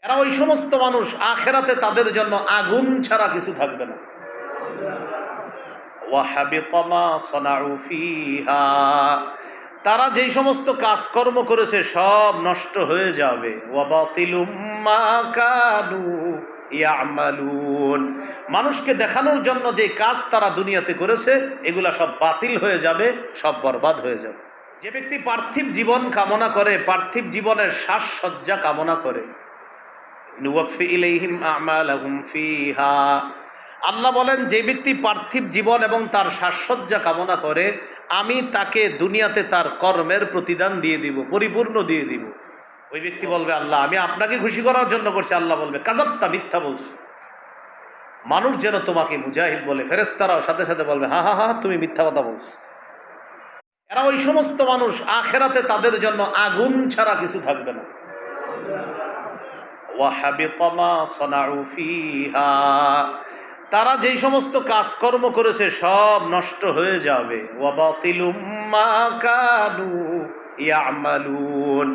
এরা ওই সমস্ত মানুষ আখেরাতে তাদের জন্য আগুন ছাড়া কিছু থাকবে না। ওয়াহাবিতা মা সানাউ ফিহা, তারা যেই সমস্ত কাজকর্ম করেছে সব নষ্ট হয়ে যাবে। ওয়াবাতিলুম মা কানু ইয়ামালুন, মানুষকে দেখানোর জন্য যে কাজ তারা দুনিয়াতে করেছে এগুলা সব বাতিল হয়ে যাবে, সব বরবাদ হয়ে যাবে। যে ব্যক্তি পার্থিব জীবন কামনা করে, পার্থিব জীবনের সাজসজ্জা কামনা করে, নুওয়াফি ইলাইহিম আমালাহুম ফিহা, আল্লাহ বলেন যে ব্যক্তি পার্থিব জীবন এবং তার সাজসজ্জা কামনা করে আমি তাকে দুনিয়াতে তার কর্মের প্রতিদান দিয়ে দিব, পরিপূর্ণ দিয়ে দিব। ওই ব্যক্তি বলবে আল্লাহ আমি আপনাকে খুশি করার জন্য করছি। আল্লাহ বলবে কাযাবতা, মিথ্যা বলছো। মানুষ যেন তোমাকে মুজাহিদ বলে, ফেরেশতারাও সাথে সাথে বলবে হা হা হা তুমি মিথ্যা কথা বলছো। এরা ওই সমস্ত মানুষ আখেরাতে তাদের জন্য আগুন ছাড়া কিছু থাকবে না। ওয়াহাবিতা মা সানাউ ফিহা, তারা যেই সমস্ত কাজকর্ম করেছে সব নষ্ট হয়ে যাবে। ওয়াবাতিলুম মা কানু ইয়ামালুন,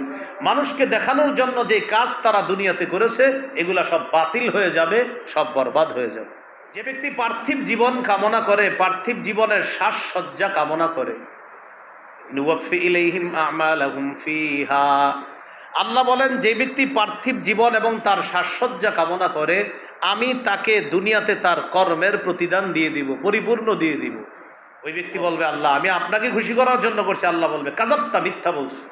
মানুষকে দেখানোর জন্য যে কাজ তারা দুনিয়াতে করেছে এগুলা সব বাতিল হয়ে যাবে, সব বরবাদ হয়ে যাবে। যে ব্যক্তি পার্থিব জীবন কামনা করে, পার্থিব জীবনের সাজসজ্জা কামনা করে, নুওয়াফি ইলাইহিম আমালাহুম ফিহা, আল্লাহ বলেন যে ব্যক্তি পার্থিব জীবন এবং তার সাজসজ্জা কামনা করে আমি তাকে দুনিয়াতে তার কর্মের প্রতিদান দিয়ে দিব, পরিপূর্ণ দিয়ে দিব। ওই ব্যক্তি বলবে আল্লাহ আমি আপনাকে খুশি করার জন্য করছি। আল্লাহ বলবে কাযাবতা, মিথ্যা বলছো।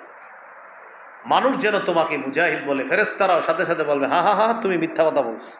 মানুষ যেন তোমাকে মুজাহিদ বলে, ফেরেশতারাও সাথে সাথে বলবে হা হা হা তুমি মিথ্যা কথা বলছো।